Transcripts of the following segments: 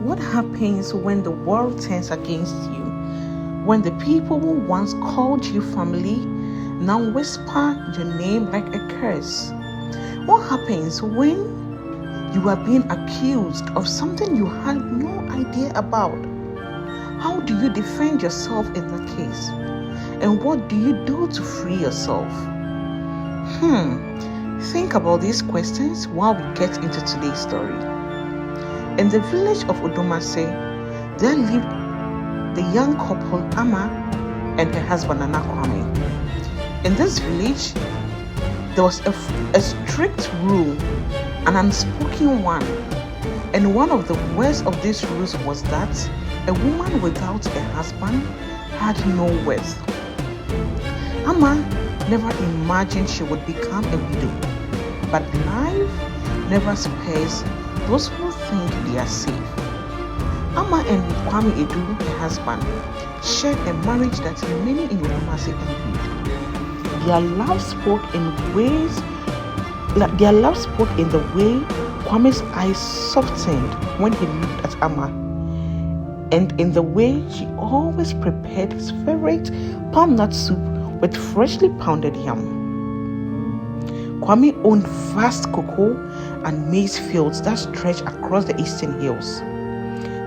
What happens when the world turns against you? When the people who once called you family now whisper your name like a curse? What happens when you are being accused of something you had no idea about? How do you defend yourself in that case? And what do you do to free yourself? Think about these questions while we get into today's story. In the village of Odomase, there lived the young couple Ama and her husband Nana Kwame. In this village, there was a strict rule, an unspoken one, and one of the worst of these rules was that a woman without a husband had no worth. Ama never imagined she would become a widow, but life never spares those who think they are safe. Ama and Kwame Edu, her husband, shared a marriage that many in Odomase envied. Their love spoke in the way Kwame's eyes softened when he looked at Ama, and in the way she always prepared his favorite palm nut soup with freshly pounded yam. Kwame owned vast cocoa and maize fields that stretched across the eastern hills.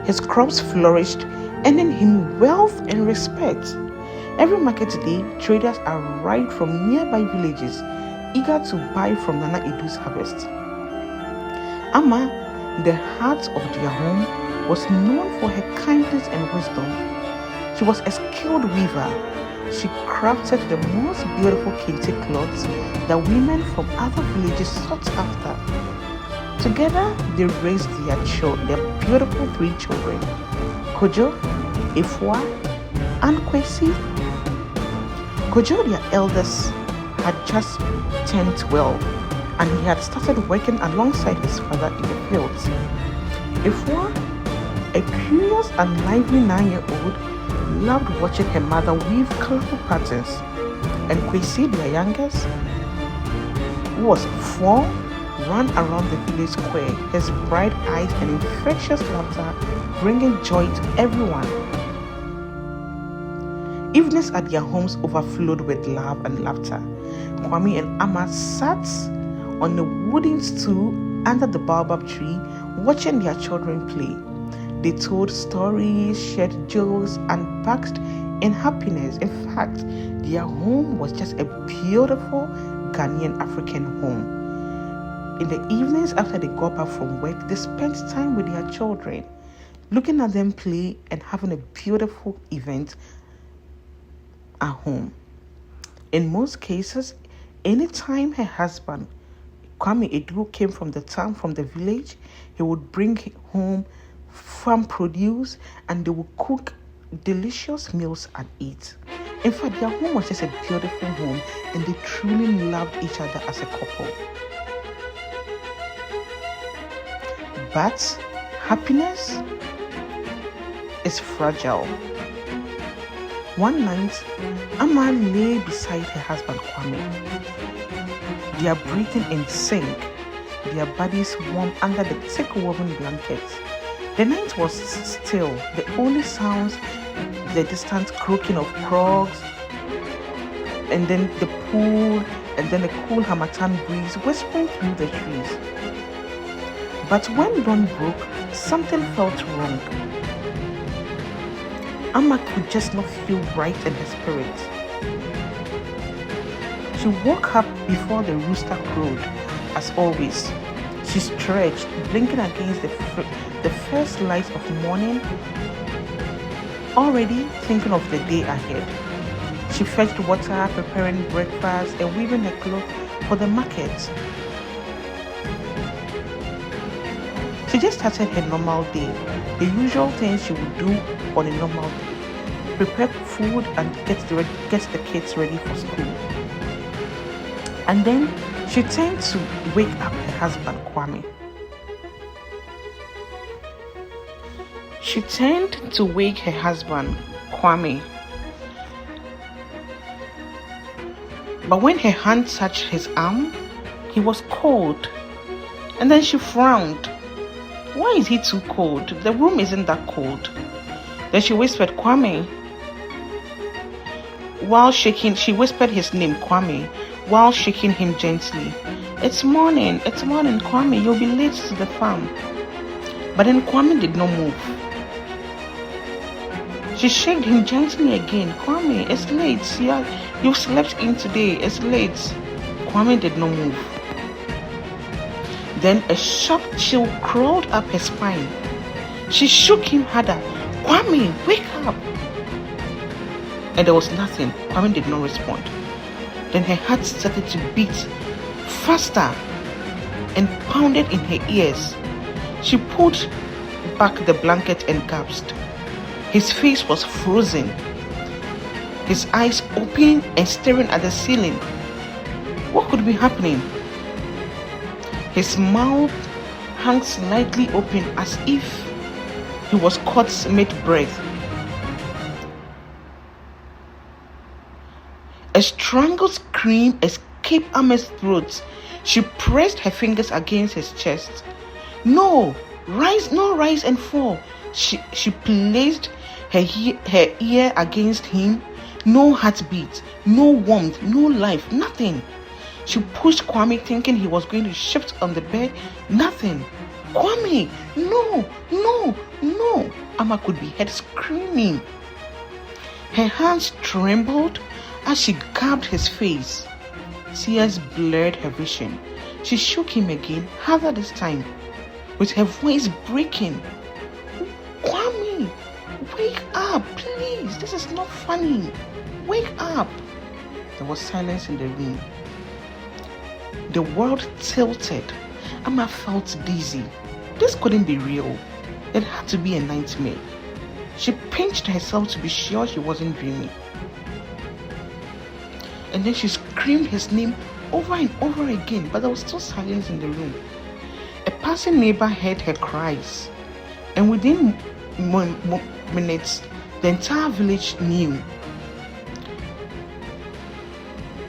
His crops flourished, earning him wealth and respect. Every market day, traders arrived from nearby villages, eager to buy from Nana Edu's harvest. Ama, the heart of their home, was known for her kindness and wisdom. She was a skilled weaver. She crafted the most beautiful kente cloths that women from other villages sought after. Together, they raised their beautiful 3 children, Kojo, Ifwa, and Kwesi. Kojo, their eldest, had just turned 12, and he had started working alongside his father in the fields. Ifwa, a curious and lively 9-year-old, loved watching her mother weave colorful patterns, and Kwesi, their youngest, who was 4, ran around the village square, his bright eyes and infectious laughter bringing joy to everyone. Evenings at their homes overflowed with love and laughter. Kwame and Ama sat on a wooden stool under the baobab tree, watching their children play. They told stories, shared jokes, and basked in happiness. In fact, their home was just a beautiful Ghanaian African home. In the evenings after they got back from work, they spent time with their children, looking at them play and having a beautiful event at home. In most cases, anytime her husband, Kwame Edu, came from the village, he would bring home farm produce and they would cook delicious meals and eat. In fact, their home was just a beautiful home and they truly loved each other as a couple. But happiness is fragile. One night, Ama lay beside her husband Kwame. Their breathing in sync, their bodies warm under the thick woven blankets. The night was still, the only sounds, the distant croaking of frogs, and then the pool, and then a cool Hamatan breeze whispering through the trees. But when dawn broke, something felt wrong. Ama could just not feel right in her spirit. She woke up before the rooster crowed, as always. She stretched, blinking against the first light of morning, already thinking of the day ahead. She fetched water, preparing breakfast, and weaving her clothes for the market. She just started her normal day, the usual things she would do on a normal day. Prepare food and get the kids ready for school. And then she turned to wake up her husband, Kwame. But when her hand touched his arm, he was cold. And then she frowned. Why is he too cold? The room isn't that cold. Then she whispered, Kwame. She whispered his name, Kwame, while shaking him gently. It's morning, Kwame, you'll be late to the farm. But then Kwame did not move. She shook him gently again. Kwame, it's late. You slept in today. It's late. Kwame did not move. Then a sharp chill crawled up her spine. She shook him harder. Kwame, wake up. And there was nothing. Kwame did not respond. Then her heart started to beat faster and pounded in her ears. She pulled back the blanket and gasped. His face was frozen, his eyes open and staring at the ceiling. What could be happening? His mouth hung slightly open as if he was caught mid-breath. A strangled scream escaped Ama's throat. She pressed her fingers against his chest. No, rise and fall. She placed her ear against him. No heartbeat, no warmth, no life, nothing. She pushed Kwame, thinking he was going to shift on the bed. Nothing. Kwame, no. Ama could be heard screaming. Her hands trembled as she grabbed his face. Tears blurred her vision. She shook him again, harder this time, with her voice breaking. Kwame, wake up, please. This is not funny. Wake up. There was silence in the room. The world tilted. Ama felt dizzy. This couldn't be real. It had to be a nightmare. She pinched herself to be sure she wasn't dreaming. And then she screamed his name over and over again, but there was still silence in the room. A passing neighbor heard her cries, and within minutes, the entire village knew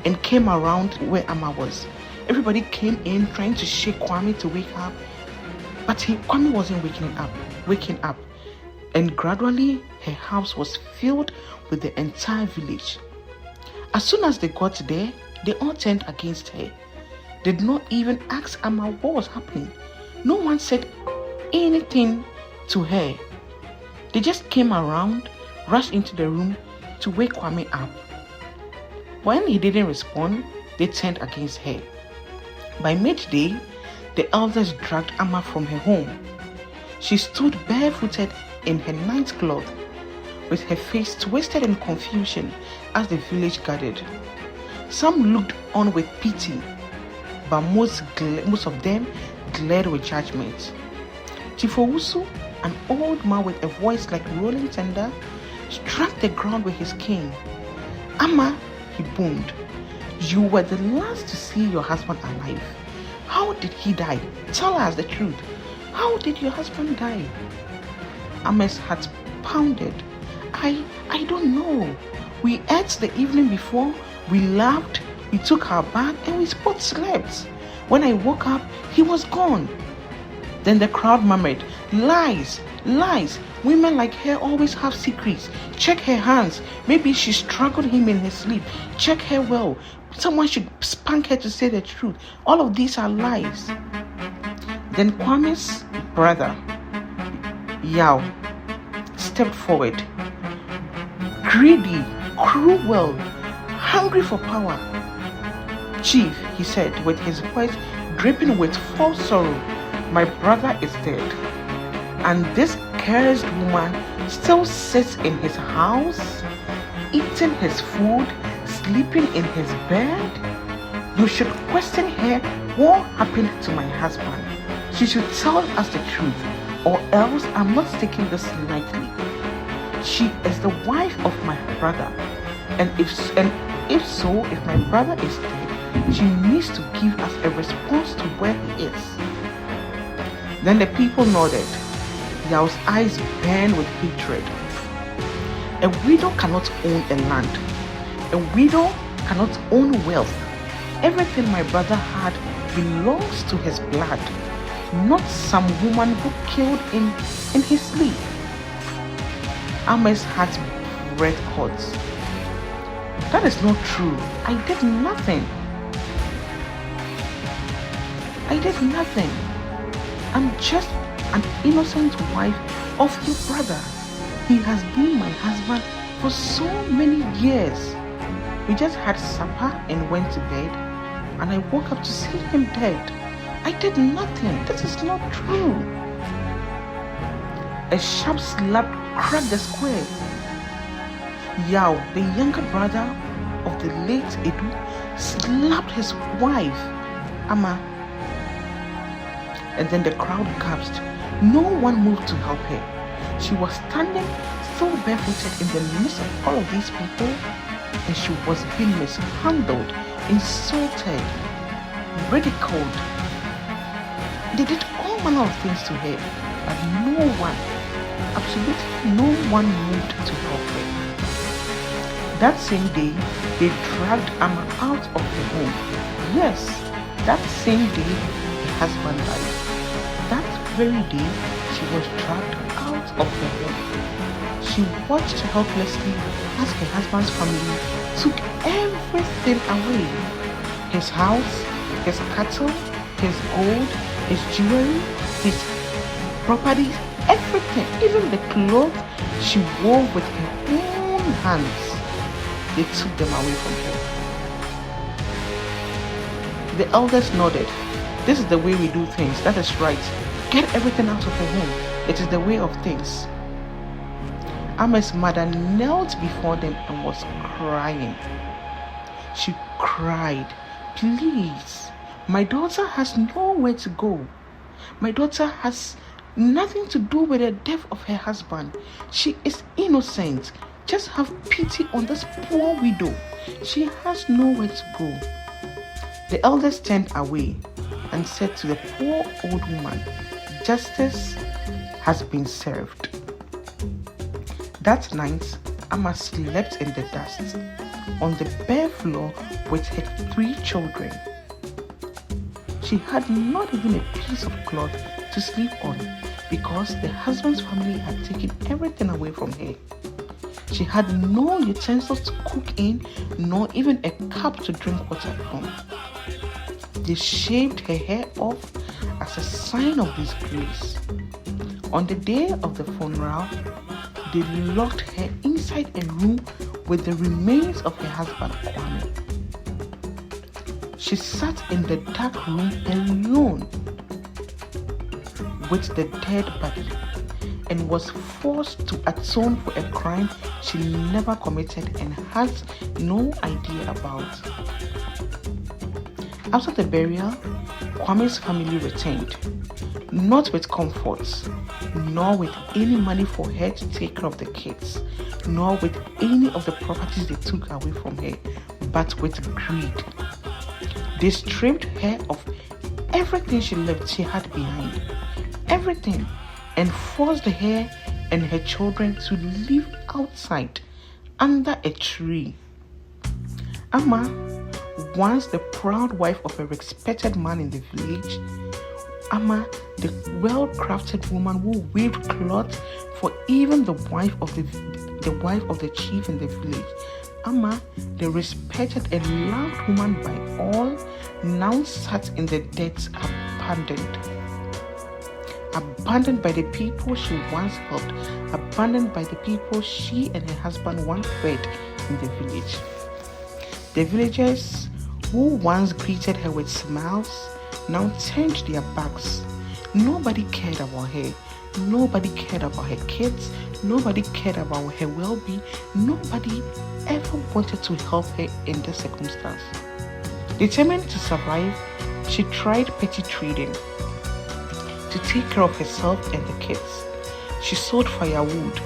and came around where Ama was. Everybody came in trying to shake Kwame to wake up, but Kwame wasn't waking up. And gradually, her house was filled with the entire village. As soon as they got there, they all turned against her. They did not even ask Ama what was happening. No one said anything to her. They just came around, rushed into the room to wake Kwame up. When he didn't respond, they turned against her. By midday, the elders dragged Ama from her home. She stood barefooted in her nightcloth, with her face twisted in confusion as the village gathered. Some looked on with pity, but most of them glared with judgment. Tifowusu, an old man with a voice like rolling thunder, struck the ground with his cane. Ama, he boomed, you were the last to see your husband alive. How did he die? Tell us the truth. How did your husband die? Ama's heart pounded. I don't know. We ate the evening before, we laughed, we took our bath, and we both slept. When I woke up, he was gone. Then the crowd murmured, lies. Women like her always have secrets. Check her hands. Maybe she strangled him in her sleep. Check her well. Someone should spank her to say the truth. All of these are lies. Then Kwame's brother, Yao, stepped forward. Greedy, cruel, hungry for power. Chief, he said with his voice dripping with false sorrow, my brother is dead. And this cursed woman still sits in his house, eating his food, sleeping in his bed. You should question her what happened to my husband. She should tell us the truth, or else I'm not taking this lightly. She is the wife of my brother, and if my brother is dead, she needs to give us a response to where he is. Then the people nodded. Yao's eyes burned with hatred. A widow cannot own a land. A widow cannot own wealth. Everything my brother had belongs to his blood. not some woman who killed him in his sleep. Ahmed's heart breath hot. That is not true. I did nothing. I'm just an innocent wife of your brother. He has been my husband for so many years. We just had supper and went to bed, and I woke up to see him dead. I did nothing. This is not true. A sharp slap cracked the square. Yao, the younger brother of the late Edu, slapped his wife, Ama. And then the crowd gasped. No one moved to help her. She was standing so barefooted in the midst of all of these people, and she was being mishandled, insulted, ridiculed. They did all manner of things to her, but no one, absolutely no one moved to help her. That same day, they dragged Amma out of the home. Yes, that same day, her husband died. That very day, she was dragged out of the home. She watched helplessly as her husband's family took everything away. His house, his cattle, his gold, his jewelry, his properties, everything, even the clothes she wore with her own hands. They took them away from her. The elders nodded. This is the way we do things. That is right. Get everything out of her home. It is the way of things. Ahmed's mother knelt before them and was crying. She cried, "Please, my daughter has nowhere to go. My daughter has nothing to do with the death of her husband. She is innocent. Just have pity on this poor widow. She has nowhere to go." The elders turned away and said to the poor old woman, "Justice has been served." That night, Amma slept in the dust on the bare floor with her 3 children. She had not even a piece of cloth to sleep on because the husband's family had taken everything away from her. She had no utensils to cook in, nor even a cup to drink water from. They shaved her hair off as a sign of disgrace. On the day of the funeral, they locked her inside a room with the remains of her husband, Kwame. She sat in the dark room alone with the dead body and was forced to atone for a crime she never committed and has no idea about. After the burial, Kwame's family returned, not with comforts, nor with any money for her to take care of the kids, nor with any of the properties they took away from her, but with greed. They stripped her of everything she had behind, everything, and forced her and her children to live outside under a tree. Amma, once the proud wife of a respected man in the village, Amma, the well-crafted woman who weaved cloth for even the wife of the chief in the village, Amma, the respected and loved woman by all, now sat in the dirt abandoned by the people she once helped, abandoned by the people she and her husband once fed in the village. The villagers who once greeted her with smiles now turned their backs. Nobody cared about her. Nobody cared about her kids. Nobody cared about her well-being. Nobody ever wanted to help her in this circumstance. Determined to survive, she tried petty trading to take care of herself and the kids. She sold firewood,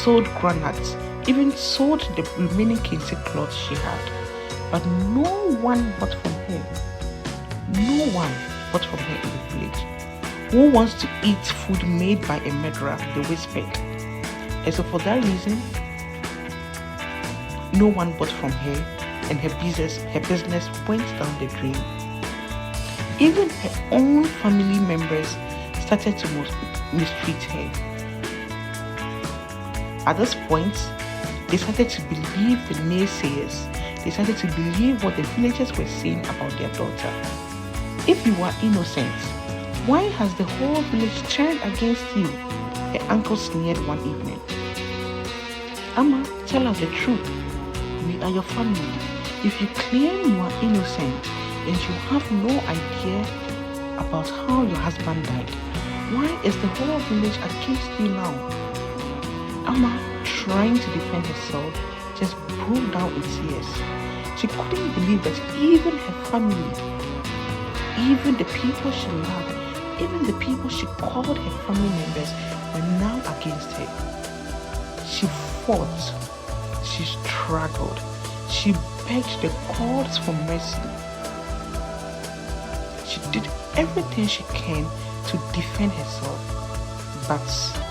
sold granules, even sold the remaining kente cloth she had. But no one bought from her. No one bought from her in the village. Who wants to eat food made by a murderer? They whispered. And so for that reason, no one bought from her, and her business went down the drain. Even her own family members started to mistreat her. At this point, they started to believe the naysayers. They started to believe what the villagers were saying about their daughter. If you are innocent, why has the whole village turned against you? Her uncle sneered one evening. Amma, tell us the truth. We are your family. If you claim you are innocent and you have no idea about how your husband died, why is the whole village against you now? Amma, trying to defend herself, just broke down in tears. She couldn't believe that even her family, even the people she loved, even the people she called her family members were now against her. She fought, she struggled, she begged the gods for mercy. She did everything she can to defend herself, but